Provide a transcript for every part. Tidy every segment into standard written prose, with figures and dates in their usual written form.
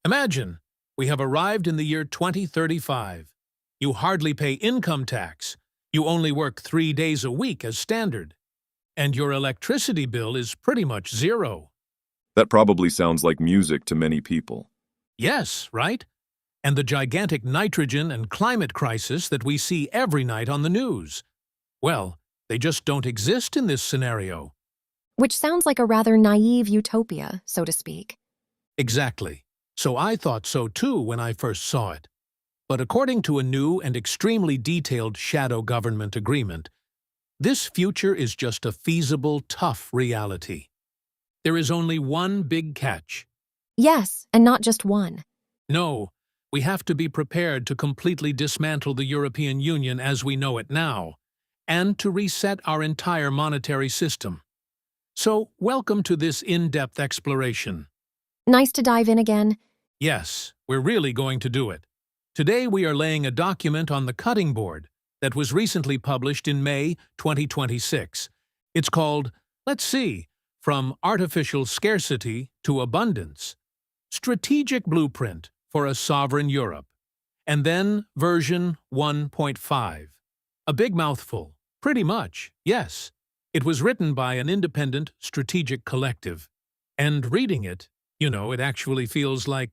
Imagine, we have arrived in the year 2035. You hardly pay income tax. You only work 3 days a week as standard. And your electricity bill is pretty much zero. That probably sounds like music to many people. Yes, right? And the gigantic nitrogen and climate crisis that we see every night on the news. Well, they just don't exist in this scenario. Which sounds like a rather naive utopia, so to speak. Exactly. So I thought so too when I first saw it. But according to a new and extremely detailed shadow government agreement, this future is just a feasible, tough reality. There is only one big catch. Yes, and not just one. No, we have to be prepared to completely dismantle the European Union as we know it now, and to reset our entire monetary system. So, welcome to this in-depth exploration. Nice to dive in again. Yes, we're really going to do it. Today we are laying a document on the cutting board that was recently published in May 2026. It's called, let's see, From Artificial Scarcity to Abundance, Strategic Blueprint for a Sovereign Europe, and then version 1.5. A big mouthful, pretty much, yes. It was written by an independent strategic collective, and reading it, it actually feels like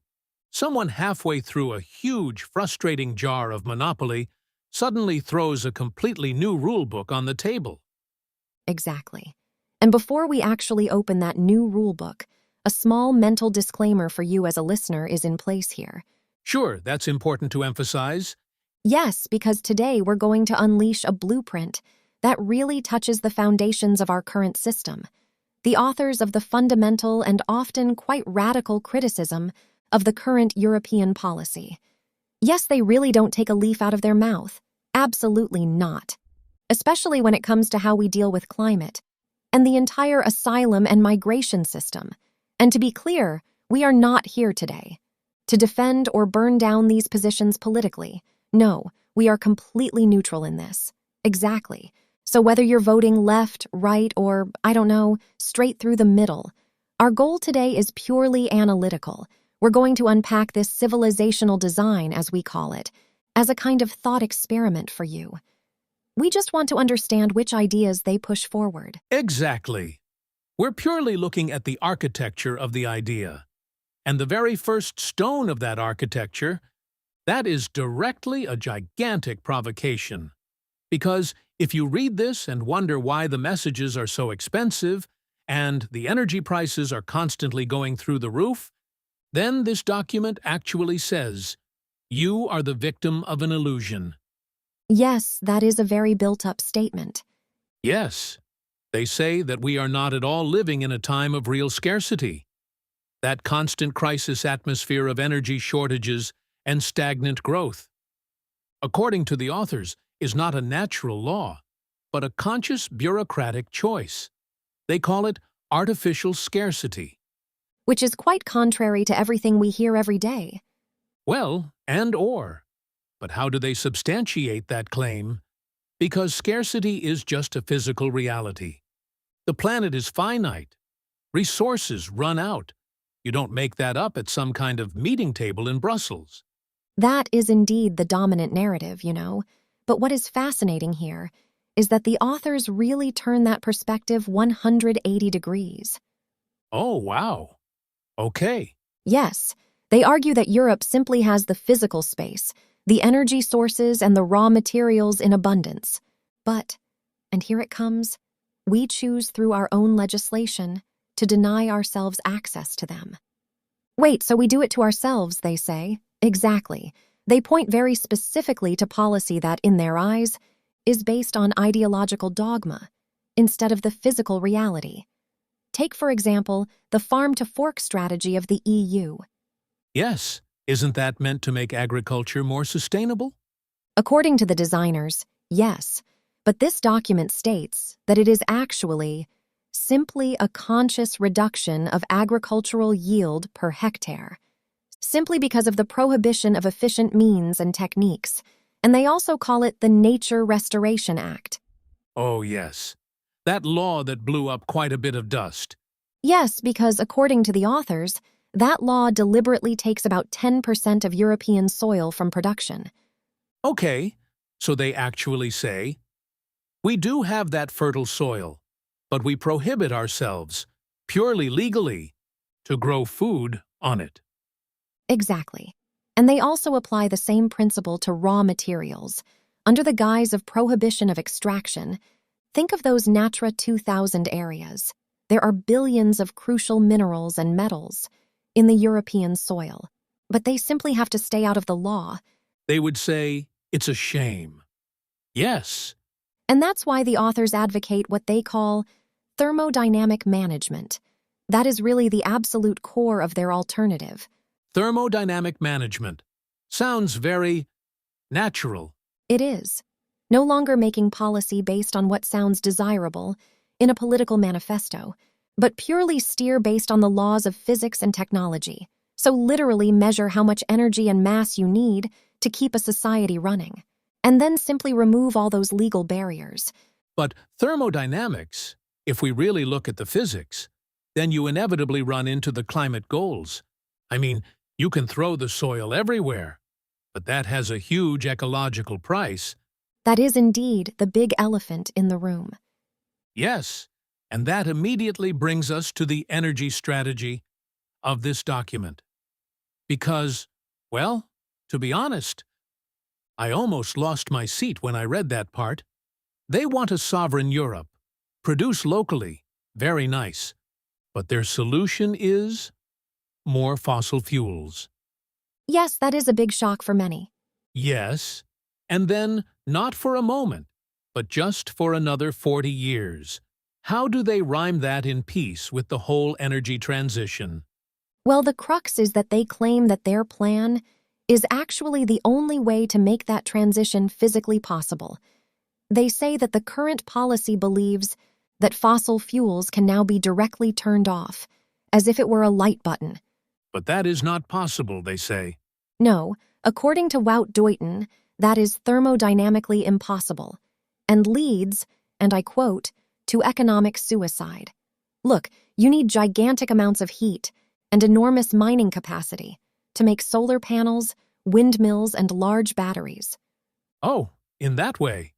someone halfway through a huge, frustrating jar of Monopoly suddenly throws a completely new rulebook on the table. Exactly. And before we actually open that new rulebook, a small mental disclaimer for you as a listener is in place here. Sure, that's important to emphasize. Yes, because today we're going to unleash a blueprint that really touches the foundations of our current system. The authors of the fundamental and often quite radical criticism of the current European policy. Yes, they really don't take a leaf out of their mouth. Absolutely not. Especially when it comes to how we deal with climate and the entire asylum and migration system. And to be clear, we are not here today to defend or burn down these positions politically. No, we are completely neutral in this. Exactly. So whether you're voting left, right, or, straight through the middle, our goal today is purely analytical. We're going to unpack this civilizational design, as we call it, as a kind of thought experiment for you. We just want to understand which ideas they push forward. Exactly. We're purely looking at the architecture of the idea. And the very first stone of that architecture, that is directly a gigantic provocation. Because if you read this and wonder why the messages are so expensive and the energy prices are constantly going through the roof, then this document actually says, you are the victim of an illusion. Yes, that is a very built-up statement. Yes, they say that we are not at all living in a time of real scarcity. That constant crisis atmosphere of energy shortages and stagnant growth, according to the authors, is not a natural law, but a conscious bureaucratic choice. They call it artificial scarcity. Which is quite contrary to everything we hear every day. Well, but how do they substantiate that claim? Because scarcity is just a physical reality. The planet is finite. Resources run out. You don't make that up at some kind of meeting table in Brussels. That is indeed the dominant narrative, But what is fascinating here is that the authors really turn that perspective 180 degrees. Oh, wow. Okay. Yes, they argue that Europe simply has the physical space, the energy sources, and the raw materials in abundance. But, and here it comes, we choose through our own legislation to deny ourselves access to them. Wait, so we do it to ourselves, they say. Exactly. They point very specifically to policy that, in their eyes, is based on ideological dogma instead of the physical reality. Take, for example, the farm-to-fork strategy of the EU. Yes, isn't that meant to make agriculture more sustainable? According to the designers, yes, but this document states that it is actually simply a conscious reduction of agricultural yield per hectare, simply because of the prohibition of efficient means and techniques, and they also call it the Nature Restoration Act. Oh, yes. That law that blew up quite a bit of dust. Yes, because according to the authors, That law deliberately takes about 10% of European soil from production. Okay, so they actually say, we do have that fertile soil, but we prohibit ourselves, purely legally, to grow food on it. Exactly. And they also apply the same principle to raw materials. Under the guise of prohibition of extraction, think of those Natura 2000 areas. There are billions of crucial minerals and metals in the European soil, but they simply have to stay out of the law. They would say, it's a shame. Yes, And that's why the authors advocate what they call thermodynamic management. That is really the absolute core of their alternative. thermodynamic management. Sounds very natural. It is. No longer making policy based on what sounds desirable in a political manifesto, but purely steer based on the laws of physics and technology. So literally measure how much energy and mass you need to keep a society running, and then simply remove all those legal barriers. But thermodynamics, if we really look at the physics, then you inevitably run into the climate goals. I mean, you can throw the soil everywhere, but that has a huge ecological price. That is indeed the big elephant in the room. Yes, and that immediately brings us to the energy strategy of this document. Because, well, to be honest, I almost lost my seat when I read that part. They want a sovereign Europe, produce locally, very nice. But their solution is more fossil fuels. Yes, that is a big shock for many. Yes, and then not for a moment, but just for another 40 years. How do they rhyme that in peace with the whole energy transition? Well, the crux is that they claim that their plan is actually the only way to make that transition physically possible. They say that the current policy believes that fossil fuels can now be directly turned off, as if it were a light button. But that is not possible, they say. No, according to Wout Deuten, that is thermodynamically impossible, and leads, and I quote, to economic suicide. Look, you need gigantic amounts of heat and enormous mining capacity to make solar panels, windmills, and large batteries. Oh, in that way.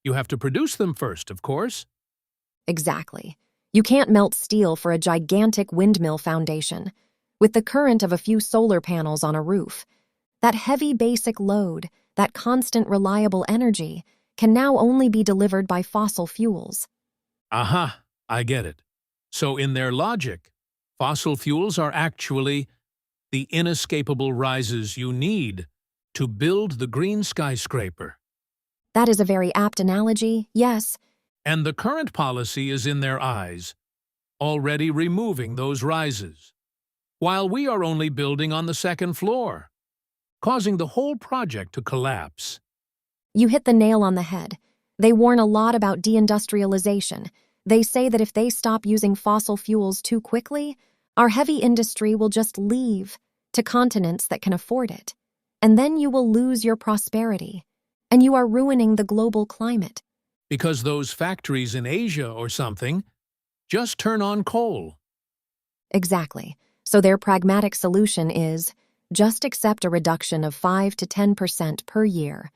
You have to produce them first, of course. Exactly. You can't melt steel for a gigantic windmill foundation. With the current of a few solar panels on a roof, that heavy basic load, that constant reliable energy, can now only be delivered by fossil fuels. Aha, I get it. So in their logic, fossil fuels are actually the inescapable rises you need to build the green skyscraper. That is a very apt analogy, yes. And the current policy is in their eyes, already removing those rises, while we are only building on the second floor, causing the whole project to collapse. You hit the nail on the head. They warn a lot about deindustrialization. They say that if they stop using fossil fuels too quickly, our heavy industry will just leave to continents that can afford it. And then you will lose your prosperity. And you are ruining the global climate. Because those factories in Asia or something just turn on coal. Exactly. So their pragmatic solution is just accept a reduction of 5 to 10% per year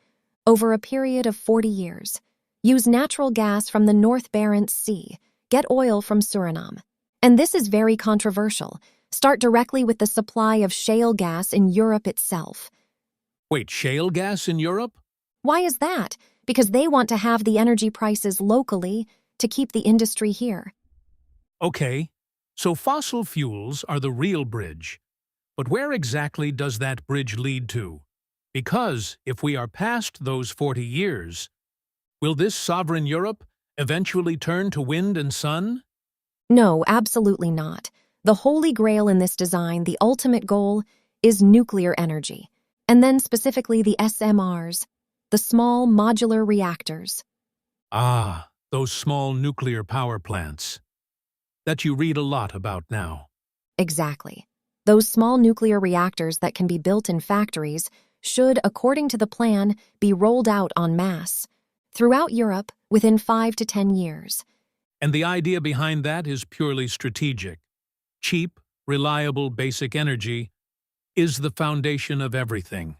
over a period of 40 years. Use natural gas from the North Barents Sea. Get oil from Suriname. And this is very controversial. Start directly with the supply of shale gas in Europe itself. Wait, shale gas in Europe? Why is that? Because they want to have the energy prices locally to keep the industry here. Okay, so fossil fuels are the real bridge. But where exactly does that bridge lead to? Because if we are past those 40 years, will this sovereign Europe eventually turn to wind and sun? No, absolutely not. The holy grail in this design, the ultimate goal, is nuclear energy. And then specifically the SMRs, the small modular reactors. Ah, those small nuclear power plants that you read a lot about now. Exactly. Those small nuclear reactors that can be built in factories should, according to the plan, be rolled out en masse throughout Europe within 5 to 10 years. And the idea behind that is purely strategic. Cheap, reliable basic energy, is the foundation of everything.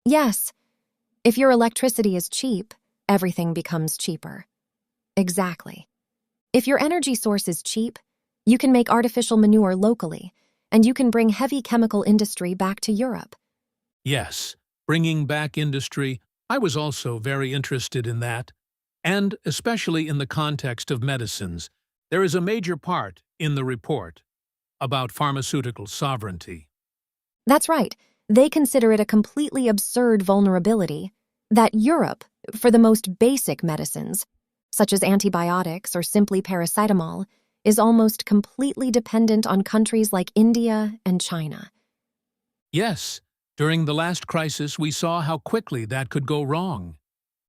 Yes, if your electricity is cheap, everything becomes cheaper. Exactly. If your energy source is cheap, you can make artificial manure locally, and you can bring heavy chemical industry back to Europe. Yes, bringing back industry, I was also very interested in that. And especially in the context of medicines, there is a major part in the report about pharmaceutical sovereignty. That's right. They consider it a completely absurd vulnerability that Europe, for the most basic medicines, such as antibiotics or simply paracetamol, is almost completely dependent on countries like India and China. Yes, during the last crisis we saw how quickly that could go wrong.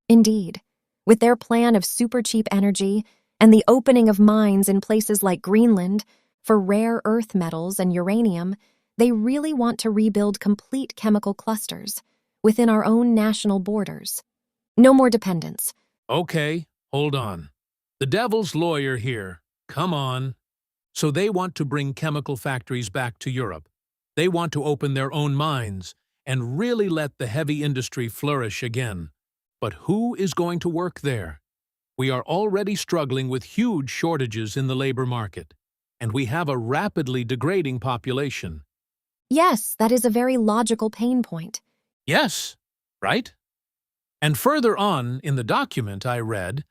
Indeed, with their plan of super cheap energy and the opening of mines in places like Greenland for rare earth metals and uranium, they really want to rebuild complete chemical clusters within our own national borders. No more dependence. Okay, hold on. The devil's lawyer here. Come on. So they want to bring chemical factories back to Europe. They want to open their own mines and really let the heavy industry flourish again. But who is going to work there? We are already struggling with huge shortages in the labor market, and we have a rapidly degrading population. Yes, that is a very logical pain point. Yes, right? And further on in the document I read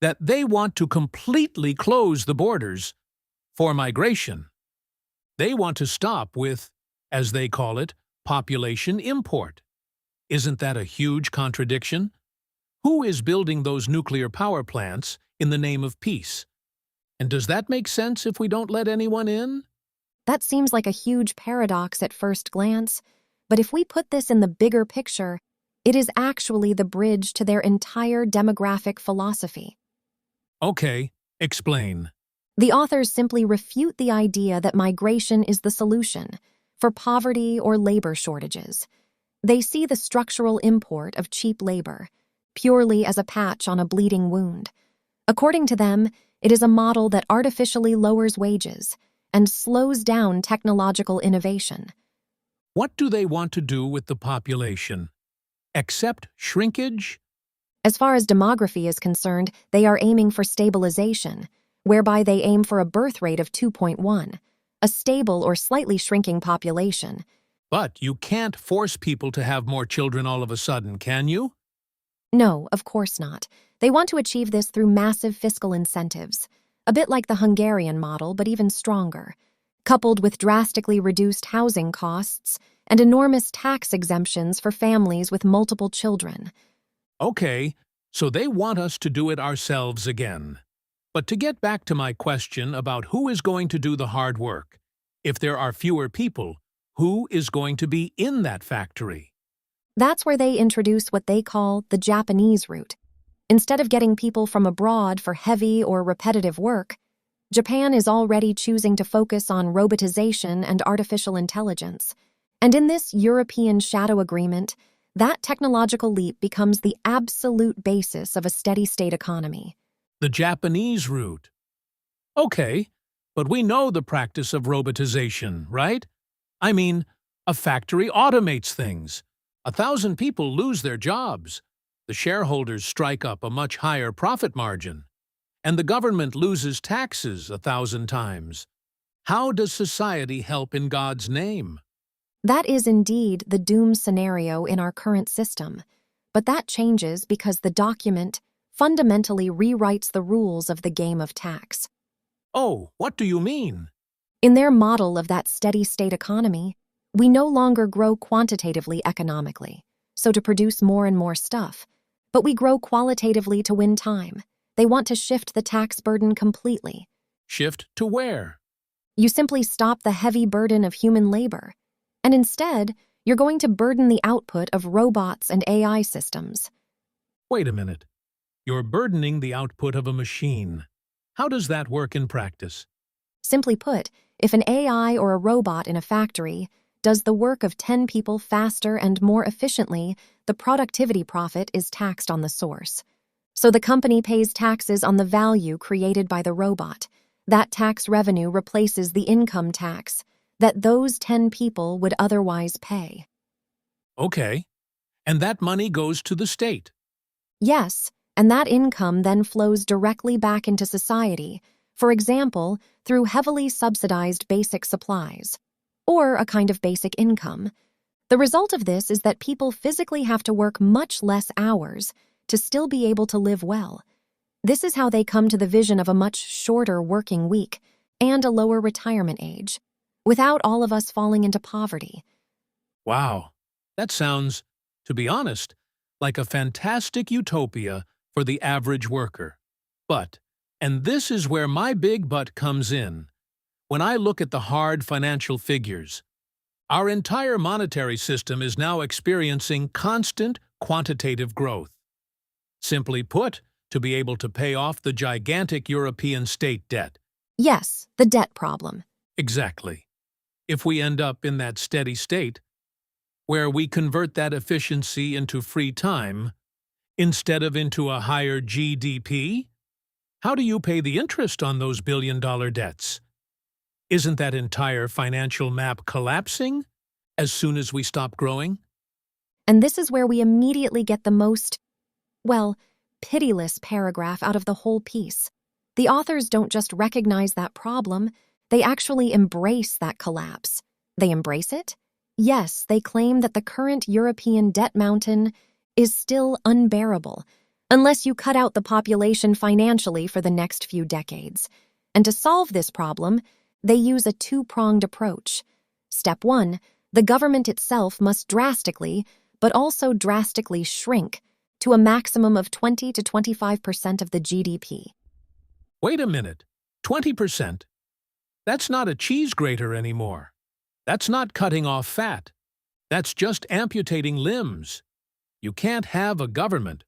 that they want to completely close the borders for migration. They want to stop with, as they call it, population import. Isn't that a huge contradiction? Who is building those nuclear power plants in the name of peace? And does that make sense if we don't let anyone in? That seems like a huge paradox at first glance, but if we put this in the bigger picture, it is actually the bridge to their entire demographic philosophy. Okay, explain. The authors simply refute the idea that migration is the solution for poverty or labor shortages. They see the structural import of cheap labor purely as a patch on a bleeding wound. According to them, it is a model that artificially lowers wages and slows down technological innovation. What do they want to do with the population? Accept shrinkage? As far as demography is concerned, they are aiming for stabilization, whereby they aim for a birth rate of 2.1, a stable or slightly shrinking population. But you can't force people to have more children all of a sudden, can you? No, of course not. They want to achieve this through massive fiscal incentives, a bit like the Hungarian model, but even stronger, coupled with drastically reduced housing costs and enormous tax exemptions for families with multiple children. Okay, so they want us to do it ourselves again. But to get back to my question about who is going to do the hard work, if there are fewer people, who is going to be in that factory? That's where they introduce what they call the Japanese route. Instead of getting people from abroad for heavy or repetitive work, Japan is already choosing to focus on robotization and artificial intelligence. And in this European shadow agreement, that technological leap becomes the absolute basis of a steady-state economy. The Japanese route. Okay, but we know the practice of robotization, right? I mean, a factory automates things. 1,000 people lose their jobs. The shareholders strike up a much higher profit margin. And the government loses taxes 1,000 times. How does society help in God's name? That is indeed the doom scenario in our current system, but that changes because the document fundamentally rewrites the rules of the game of tax. Oh, what do you mean? In their model of that steady-state economy, we no longer grow quantitatively economically, so to produce more and more stuff, but we grow qualitatively to win time. They want to shift the tax burden completely. Shift to where? You simply stop the heavy burden of human labor, and instead, you're going to burden the output of robots and AI systems. Wait a minute. You're burdening the output of a machine. How does that work in practice? Simply put, if an AI or a robot in a factory does the work of 10 people faster and more efficiently, the productivity profit is taxed on the source. So the company pays taxes on the value created by the robot. That tax revenue replaces the income tax that those 10 people would otherwise pay. Okay. And that money goes to the state. Yes, and that income then flows directly back into society, for example, through heavily subsidized basic supplies, or a kind of basic income. The result of this is that people physically have to work much less hours to still be able to live well. This is how they come to the vision of a much shorter working week and a lower retirement age, without all of us falling into poverty. Wow. That sounds, to be honest, like a fantastic utopia for the average worker. But, and this is where my big but comes in, when I look at the hard financial figures, our entire monetary system is now experiencing constant quantitative growth. Simply put, to be able to pay off the gigantic European state debt. Yes, the debt problem. Exactly. If we end up in that steady state, where we convert that efficiency into free time, instead of into a higher GDP, how do you pay the interest on those billion-dollar debts? Isn't that entire financial map collapsing as soon as we stop growing? And this is where we immediately get the most, well, pitiless paragraph out of the whole piece. The authors don't just recognize that problem, they actually embrace that collapse. They embrace it? Yes, they claim that the current European debt mountain is still unbearable, unless you cut out the population financially for the next few decades. And to solve this problem, they use a two-pronged approach. Step 1, the government itself must drastically, but also drastically shrink to a maximum of 20 to 25% of the GDP. Wait a minute, 20%? That's not a cheese grater anymore. That's not cutting off fat. That's just amputating limbs. You can't have a government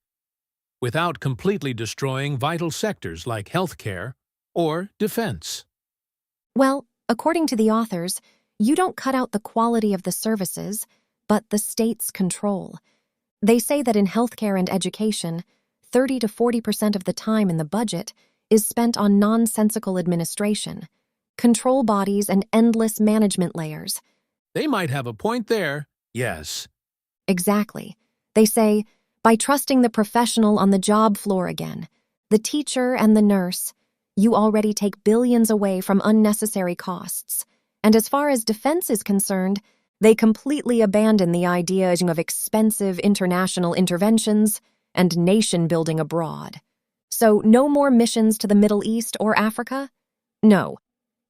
without completely destroying vital sectors like healthcare or defense. Well, according to the authors, you don't cut out the quality of the services, but the state's control. They say that in healthcare and education, 30 to 40% of the time in the budget is spent on nonsensical administration, control bodies, and endless management layers. They might have a point there, yes. Exactly. They say, by trusting the professional on the job floor again, the teacher and the nurse, you already take billions away from unnecessary costs. And as far as defense is concerned, they completely abandon the idea of expensive international interventions and nation-building abroad. So no more missions to the Middle East or Africa? No.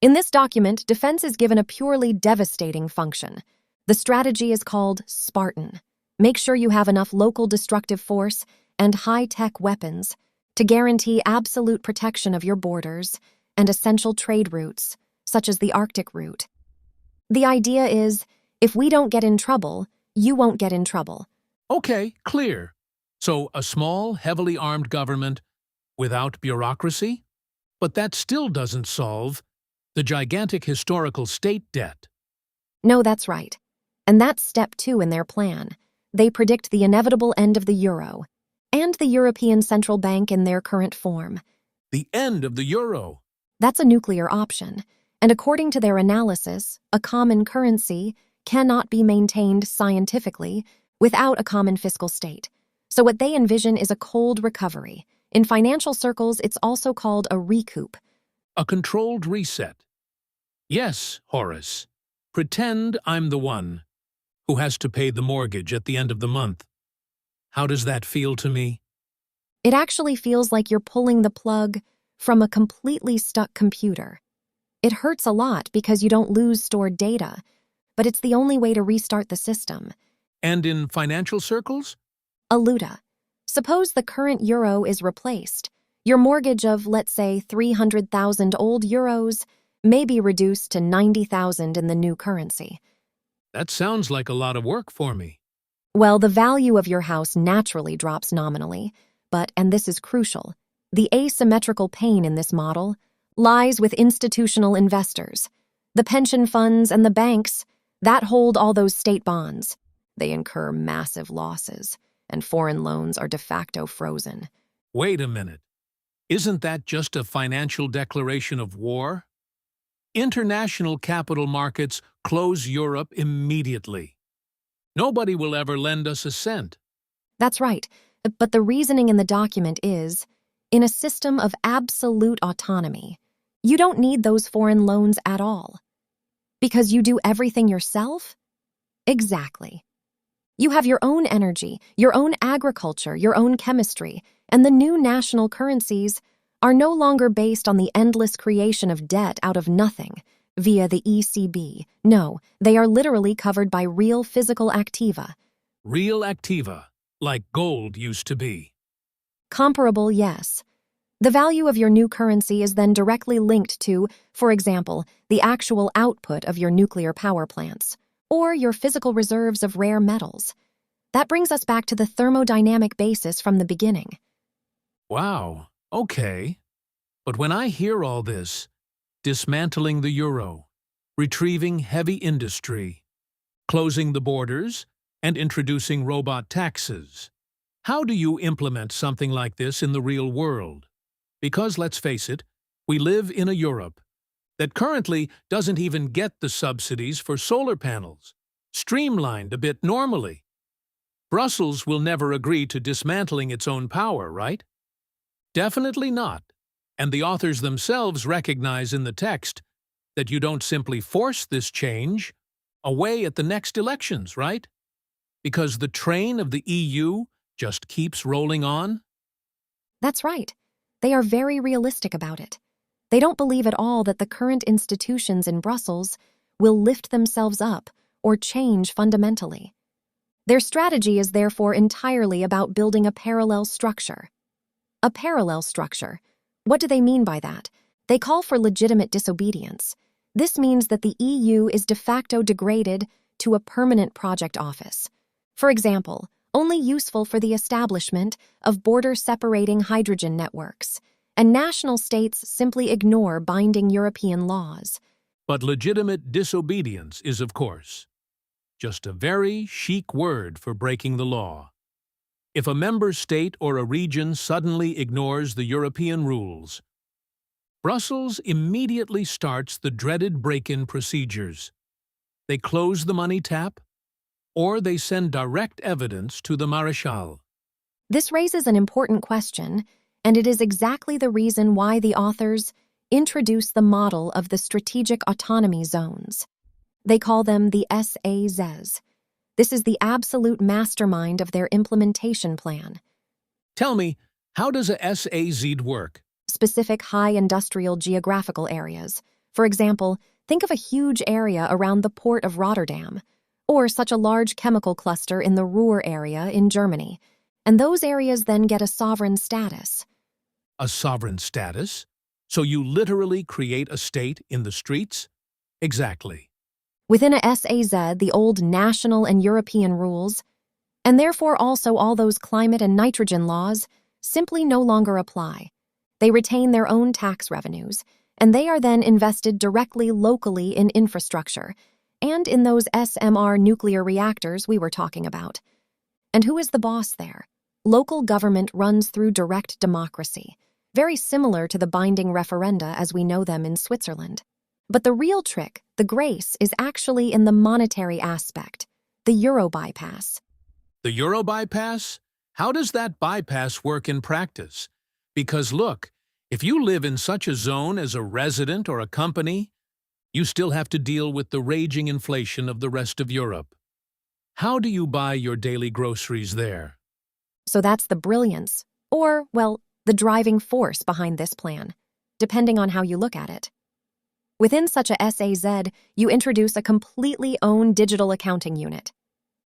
In this document, defense is given a purely devastating function. The strategy is called Spartan. Make sure you have enough local destructive force and high-tech weapons to guarantee absolute protection of your borders and essential trade routes, such as the Arctic route. The idea is, if we don't get in trouble, you won't get in trouble. Okay, clear. So a small, heavily armed government without bureaucracy? But that still doesn't solve the gigantic historical state debt. No, that's right. And that's step 2 in their plan. They predict the inevitable end of the euro and the European Central Bank in their current form. The end of the euro. That's a nuclear option. And according to their analysis, a common currency cannot be maintained scientifically without a common fiscal state. So what they envision is a cold recovery. In financial circles, it's also called a recoup. A controlled reset. Yes, Horace. Pretend I'm the one who has to pay the mortgage at the end of the month. How does that feel to me? It actually feels like you're pulling the plug from a completely stuck computer. It hurts a lot because you don't lose stored data, but it's the only way to restart the system. And in financial circles? Aluta. Suppose the current euro is replaced. Your mortgage of, let's say, 300,000 old euros may be reduced to 90,000 in the new currency. That sounds like a lot of work for me. Well, the value of your house naturally drops nominally, but, and this is crucial, the asymmetrical pain in this model lies with institutional investors. The pension funds and the banks that hold all those state bonds. They incur massive losses, and foreign loans are de facto frozen. Wait a minute. Isn't that just a financial declaration of war? International capital markets close Europe immediately. Nobody will ever lend us a cent. That's right, but the reasoning in the document is, in a system of absolute autonomy, you don't need those foreign loans at all. Because you do everything yourself? Exactly. You have your own energy, your own agriculture, your own chemistry, and the new national currencies are no longer based on the endless creation of debt out of nothing via the ECB. No, they are literally covered by real physical activa. Real activa, like gold used to be. Comparable, yes. The value of your new currency is then directly linked to, for example, the actual output of your nuclear power plants, or your physical reserves of rare metals. That brings us back to the thermodynamic basis from the beginning. Wow, okay. But when I hear all this, dismantling the euro, retrieving heavy industry, closing the borders, and introducing robot taxes, how do you implement something like this in the real world? Because, let's face it, we live in a Europe that currently doesn't even get the subsidies for solar panels, streamlined a bit normally. Brussels will never agree to dismantling its own power, right? Definitely not. And the authors themselves recognize in the text that you don't simply force this change away at the next elections, right? Because the train of the EU just keeps rolling on? That's right. They are very realistic about it. They don't believe at all that the current institutions in Brussels will lift themselves up or change fundamentally. Their strategy is therefore entirely about building a parallel structure. A parallel structure. What do they mean by that? They call for legitimate disobedience. This means that the EU is de facto degraded to a permanent project office. For example, only useful for the establishment of border-separating hydrogen networks, and national states simply ignore binding European laws. But legitimate disobedience is, of course, just a very chic word for breaking the law. If a member state or a region suddenly ignores the European rules, Brussels immediately starts the dreaded break-in procedures. They close the money tap, or they send direct evidence to the Marechal. This raises an important question, and it is exactly the reason why the authors introduce the model of the strategic autonomy zones. They call them the SAZs. This is the absolute mastermind of their implementation plan. Tell me, how does a SAZ work? Specific high industrial geographical areas. For example, think of a huge area around the port of Rotterdam, or such a large chemical cluster in the Ruhr area in Germany, and those areas then get a sovereign status. A sovereign status? So you literally create a state in the streets? Exactly. Within a SAZ, the old national and European rules, and therefore also all those climate and nitrogen laws, simply no longer apply. They retain their own tax revenues, and they are then invested directly locally in infrastructure, and in those SMR nuclear reactors we were talking about. And who is the boss there? Local government runs through direct democracy, very similar to the binding referenda as we know them in Switzerland. But the real trick, the grace, is actually in the monetary aspect, the euro bypass. The euro bypass? How does that bypass work in practice? Because look, if you live in such a zone as a resident or a company, you still have to deal with the raging inflation of the rest of Europe. How do you buy your daily groceries there? So that's the brilliance, or, well, the driving force behind this plan, depending on how you look at it. Within such a SAZ, you introduce a completely own digital accounting unit.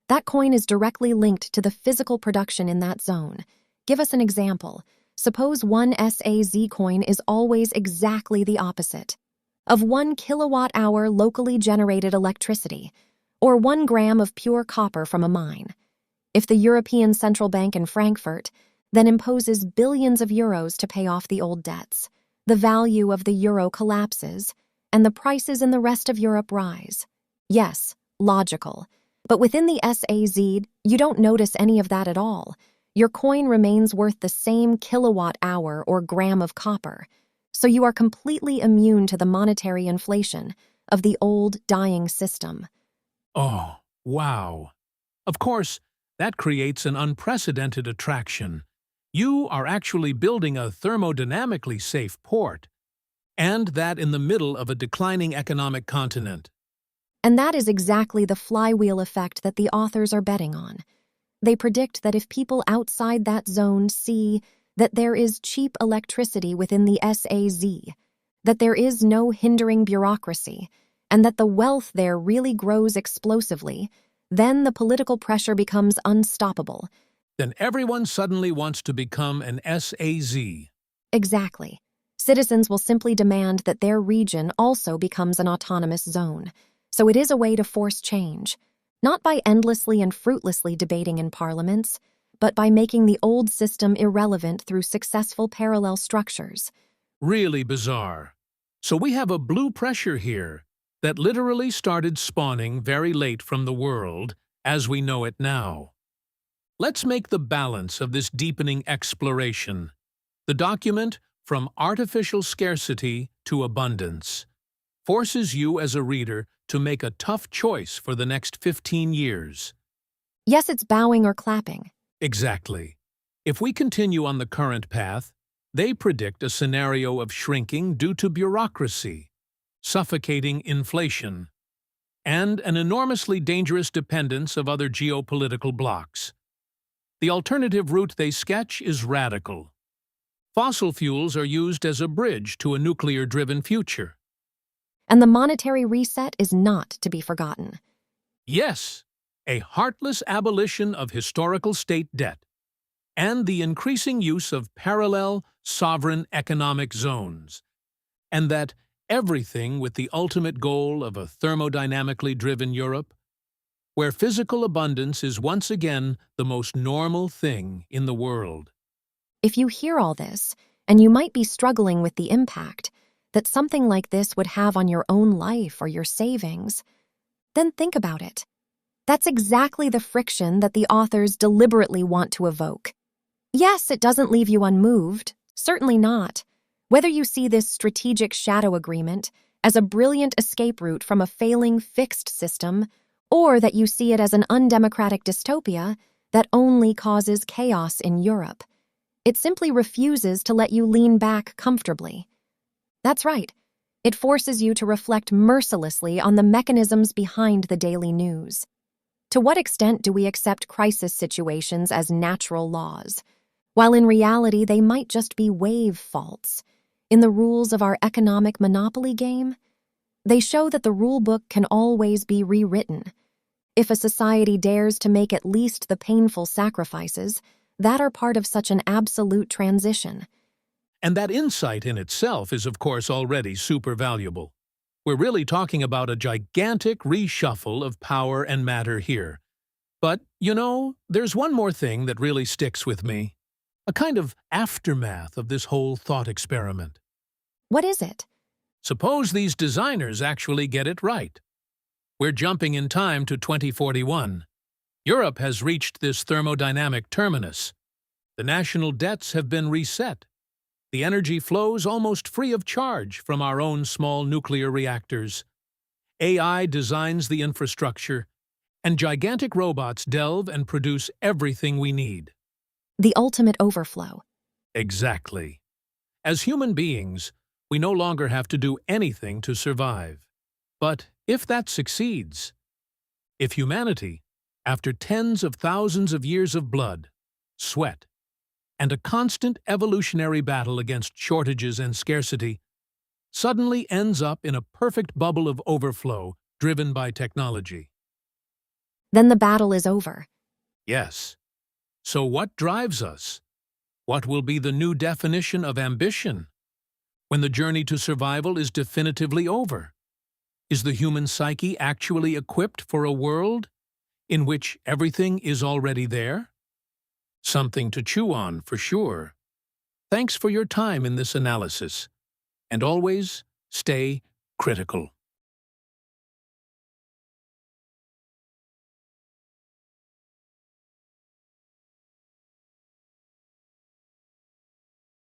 That coin is directly linked to the physical production in that zone. Give us an example. Suppose one SAZ coin is always exactly the opposite of 1 kilowatt-hour locally generated electricity, or 1 gram of pure copper from a mine. If the European Central Bank in Frankfurt then imposes billions of euros to pay off the old debts, the value of the euro collapses, and the prices in the rest of Europe rise. Yes, logical. But within the SAZ, you don't notice any of that at all. Your coin remains worth the same kilowatt-hour or gram of copper. So you are completely immune to the monetary inflation of the old, dying system. Oh, wow. Of course, that creates an unprecedented attraction. You are actually building a thermodynamically safe port, and that in the middle of a declining economic continent. And that is exactly the flywheel effect that the authors are betting on. They predict that if people outside that zone see that there is cheap electricity within the SAZ, that there is no hindering bureaucracy, and that the wealth there really grows explosively, then the political pressure becomes unstoppable. Then everyone suddenly wants to become an SAZ. Exactly. Citizens will simply demand that their region also becomes an autonomous zone. So it is a way to force change, not by endlessly and fruitlessly debating in parliaments, but by making the old system irrelevant through successful parallel structures. Really bizarre. So we have a blue pressure here that literally started spawning very late from the world as we know it now. Let's make the balance of this deepening exploration. The document, From Artificial Scarcity to Abundance, forces you as a reader to make a tough choice for the next 15 years. Yes, it's bowing or clapping. Exactly. If we continue on the current path, they predict a scenario of shrinking due to bureaucracy, suffocating inflation, and an enormously dangerous dependence of other geopolitical blocs. The alternative route they sketch is radical. Fossil fuels are used as a bridge to a nuclear-driven future. And the monetary reset is not to be forgotten. Yes, a heartless abolition of historical state debt, and the increasing use of parallel, sovereign economic zones, and that everything with the ultimate goal of a thermodynamically driven Europe, where physical abundance is once again the most normal thing in the world. If you hear all this, and you might be struggling with the impact that something like this would have on your own life or your savings, then think about it. That's exactly the friction that the authors deliberately want to evoke. Yes, it doesn't leave you unmoved, certainly not. Whether you see this strategic shadow agreement as a brilliant escape route from a failing fixed system, or that you see it as an undemocratic dystopia that only causes chaos in Europe, it simply refuses to let you lean back comfortably. That's right. It forces you to reflect mercilessly on the mechanisms behind the daily news. To what extent do we accept crisis situations as natural laws, while in reality they might just be wave faults in the rules of our economic monopoly game? They show that the rulebook can always be rewritten. If a society dares to make at least the painful sacrifices that are part of such an absolute transition. And that insight in itself is, of course, already super valuable. We're really talking about a gigantic reshuffle of power and matter here. But, there's one more thing that really sticks with me. A kind of aftermath of this whole thought experiment. What is it? Suppose these designers actually get it right. We're jumping in time to 2041. Europe has reached this thermodynamic terminus. The national debts have been reset. The energy flows almost free of charge from our own small nuclear reactors. AI designs the infrastructure, and gigantic robots delve and produce everything we need. The ultimate overflow. Exactly. As human beings, we no longer have to do anything to survive. But if that succeeds, if humanity, after tens of thousands of years of blood, sweat, and a constant evolutionary battle against shortages and scarcity, suddenly ends up in a perfect bubble of overflow driven by technology. Then the battle is over. Yes. So what drives us? What will be the new definition of ambition? When the journey to survival is definitively over? Is the human psyche actually equipped for a world in which everything is already there? Something to chew on, for sure. Thanks for your time in this analysis. And always stay critical.